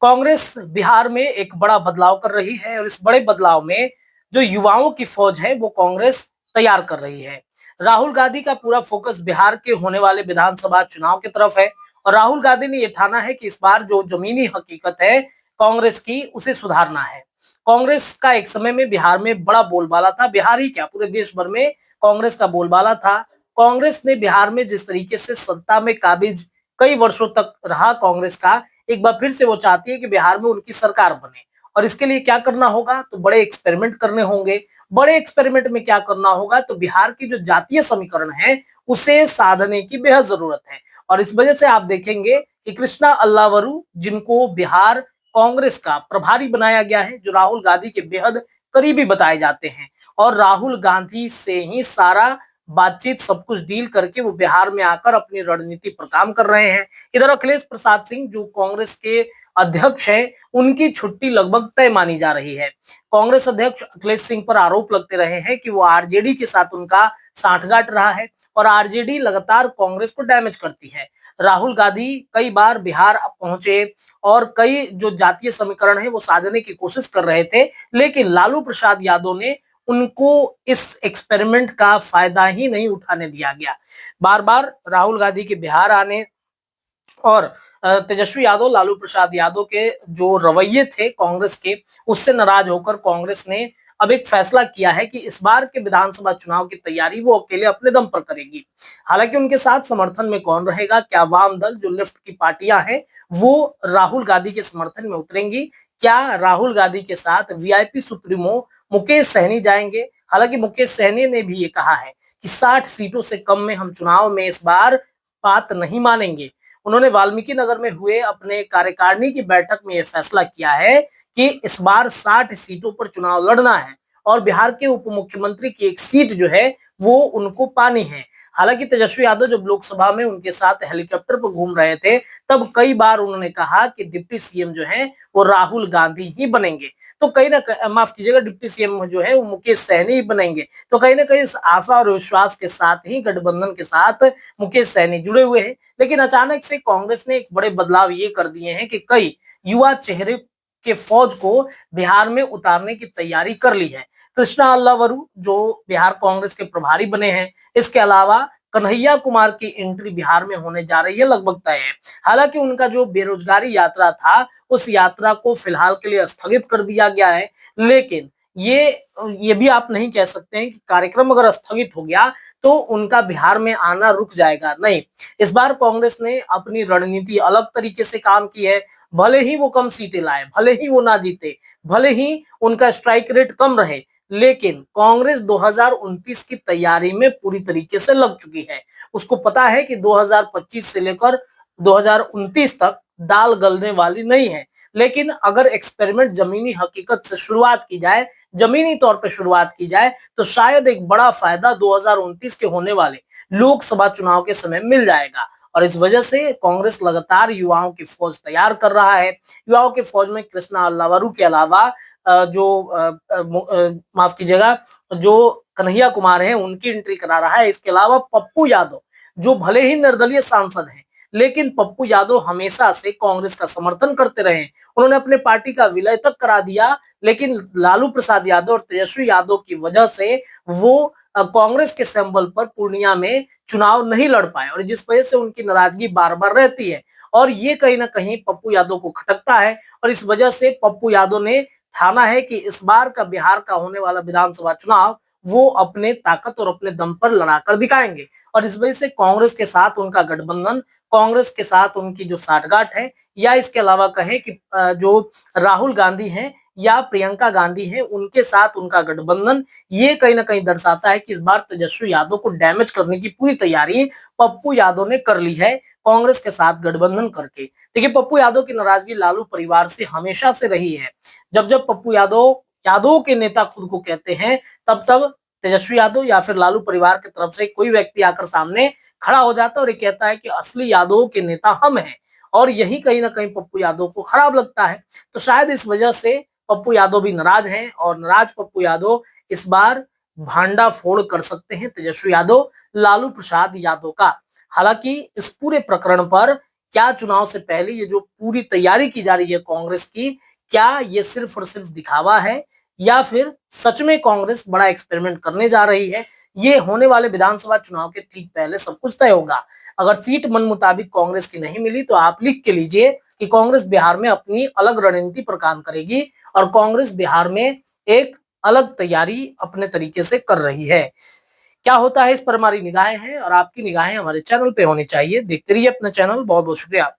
कांग्रेस बिहार में एक बड़ा बदलाव कर रही है और इस बड़े बदलाव में जो युवाओं की फौज है वो कांग्रेस तैयार कर रही है। राहुल गांधी का पूरा फोकस बिहार के होने वाले विधानसभा चुनाव की तरफ है और राहुल गांधी ने यह ठाना है कि इस बार जो जमीनी हकीकत है कांग्रेस की उसे सुधारना है। कांग्रेस का एक समय में बिहार में बड़ा बोलबाला था, बिहार ही क्या पूरे देश भर में कांग्रेस का बोलबाला था। कांग्रेस ने बिहार में जिस तरीके से सत्ता में काबिज कई वर्षों तक रहा कांग्रेस का, एक बार फिर से वो चाहती है कि बिहार में उनकी सरकार बने और इसके लिए क्या करना होगा, तो बड़े एक्सपेरिमेंट करने होंगे। बड़े एक्सपेरिमेंट में क्या करना होगा, तो बिहार की जो जातीय समीकरण है उसे साधने की बेहद जरूरत है। और इस वजह से आप देखेंगे कि कृष्णा अल्लावरू, जिनको बिहार कांग्रेस का प्रभारी बनाया गया है, जो राहुल गांधी के बेहद करीबी बताए जाते हैं और राहुल गांधी से ही सारा बातचीत सब कुछ डील करके वो बिहार में आकर अपनी रणनीति पर काम कर रहे हैं। इधर अखिलेश प्रसाद सिंह जो कांग्रेस के अध्यक्ष हैं, उनकी छुट्टी लगभग तय मानी जा रही है। कांग्रेस अध्यक्ष अखिलेश सिंह पर आरोप लगते रहे हैं कि वो आरजेडी के साथ उनका सांठगांठ रहा है और आरजेडी लगातार कांग्रेस को डैमेज करती है। राहुल गांधी कई बार बिहार पहुंचे और कई जो जातीय समीकरण है वो साधने की कोशिश कर रहे थे, लेकिन लालू प्रसाद यादव ने उनको इस एक्सपेरिमेंट का फायदा ही नहीं उठाने दिया गया। बार बार राहुल गांधी के बिहार आने और तेजस्वी यादव, लालू प्रसाद यादव के जो रवैये थे कांग्रेस के, उससे नाराज होकर कांग्रेस ने अब एक फैसला किया है कि इस बार के विधानसभा चुनाव की तैयारी वो अकेले अपने दम पर करेगी। हालांकि उनके साथ समर्थन में कौन रहेगा, क्या वाम दल जो लेफ्ट की पार्टियां हैं वो राहुल गांधी के समर्थन में उतरेंगी, क्या राहुल गांधी के साथ वीआईपी सुप्रीमो मुकेश सहनी जाएंगे। हालांकि मुकेश सहनी ने भी ये कहा है कि 60 सीटों से कम में हम चुनाव में इस बार बात नहीं मानेंगे। उन्होंने वाल्मीकि नगर में हुए अपने कार्यकारिणी की बैठक में यह फैसला किया है कि इस बार 60 सीटों पर चुनाव लड़ना है और बिहार के उप मुख्यमंत्री की एक सीट जो है वो उनको पानी है। हालांकि तेजस्वी यादव जब लोकसभा में उनके साथ हेलीकॉप्टर पर घूम रहे थे तब कई बार उन्होंने कहा कि डिप्टी सीएम जो है वो राहुल गांधी ही बनेंगे, तो कहीं ना माफ कीजिएगा, डिप्टी सीएम जो है वो मुकेश सहनी ही बनेंगे। तो कहीं ना कहीं इस आशा और विश्वास के साथ ही गठबंधन के साथ मुकेश सहनी जुड़े हुए हैं। लेकिन अचानक से कांग्रेस ने एक बड़े बदलाव ये कर दिए हैं कि कई युवा चेहरे के फौज को बिहार में उतारने की तैयारी कर ली है। कृष्णा अल्लावरू जो बिहार कांग्रेस के प्रभारी बने हैं, इसके अलावा कन्हैया कुमार की एंट्री बिहार में होने जा रही है, लगभग तय है। हालांकि उनका जो बेरोजगारी यात्रा था उस यात्रा को फिलहाल के लिए स्थगित कर दिया गया है, लेकिन ये भी आप नहीं कह सकते हैं कि कार्यक्रम अगर स्थगित हो गया तो उनका बिहार में आना रुक जाएगा, नहीं। इस बार कांग्रेस ने अपनी रणनीति अलग तरीके से काम की है। भले ही वो कम सीटें लाए, भले ही वो ना जीते, भले ही उनका स्ट्राइक रेट कम रहे, लेकिन कांग्रेस 2029 की तैयारी में पूरी तरीके से लग चुकी है। उसको पता है कि 2025 से लेकर 2029 तक दाल गलने वाली नहीं है। लेकिन अगर एक्सपेरिमेंट जमीनी हकीकत से शुरुआत की जाए, जमीनी तौर पे शुरुआत की जाए, तो शायद एक बड़ा फायदा 2029 के होने वाले लोकसभा चुनाव के समय मिल जाएगा। और इस वजह से कांग्रेस लगातार युवाओं की फौज तैयार कर रहा है। युवाओं की फौज में कृष्णा अल्लावरू के अलावा माफ कीजिएगा, जो कन्हैया कुमार हैं उनकी एंट्री करा रहा है। इसके अलावा पप्पू यादव जो भले ही निर्दलीय सांसद हैं, लेकिन पप्पू यादव हमेशा से कांग्रेस का समर्थन करते रहे। उन्होंने अपने पार्टी का विलय तक करा दिया, लेकिन लालू प्रसाद यादव और तेजस्वी यादव की वजह से वो कांग्रेस के सिंबल पर पूर्णिया में चुनाव नहीं लड़ पाए और जिस वजह से उनकी नाराजगी बार बार रहती है और ये कहीं ना कहीं पप्पू यादव को खटकता है। और इस वजह से पप्पू यादव ने ठाना है कि इस बार का बिहार का होने वाला विधानसभा चुनाव वो अपने ताकत और अपने दम पर लड़ाकर दिखाएंगे। और इस वजह से कांग्रेस के साथ उनका गठबंधन, कांग्रेस के साथ उनकी जो साठगांठ है, या इसके अलावा कहें कि जो राहुल गांधी हैं या प्रियंका गांधी हैं उनके साथ उनका गठबंधन, ये कहीं ना कहीं दर्शाता है कि इस बार तेजस्वी यादव को डैमेज करने की पूरी तैयारी पप्पू यादव ने कर ली है कांग्रेस के साथ गठबंधन करके। देखिए, पप्पू यादव की नाराजगी लालू परिवार से हमेशा से रही है। जब जब पप्पू यादव के नेता खुद को कहते हैं, तब तब तेजस्वी यादव या फिर लालू परिवार की तरफ से कोई व्यक्ति आकर सामने खड़ा हो जाता है और ये कहता है कि असली यादव के नेता हम हैं। और यही कहीं ना कहीं पप्पू यादव को खराब लगता है। तो शायद इस वजह से पप्पू यादव भी नाराज हैं और नाराज पप्पू यादव इस बार भांडा फोड़ कर सकते हैं तेजस्वी यादव, लालू प्रसाद यादव का। हालांकि इस पूरे प्रकरण पर क्या चुनाव से पहले ये जो पूरी तैयारी की जा रही है कांग्रेस की, क्या ये सिर्फ और सिर्फ दिखावा है या फिर सच में कांग्रेस बड़ा एक्सपेरिमेंट करने जा रही है? ये होने वाले विधानसभा चुनाव के ठीक पहले सब कुछ तय होगा। अगर सीट मन मुताबिक कांग्रेस की नहीं मिली तो आप लिख के लीजिए कि कांग्रेस बिहार में अपनी अलग रणनीति पर काम करेगी और कांग्रेस बिहार में एक अलग तैयारी अपने तरीके से कर रही है। क्या होता है इस पर हमारी निगाहें हैं और आपकी निगाहें हमारे चैनल पे होनी चाहिए। देखते रहिए अपना चैनल। बहुत बहुत शुक्रिया।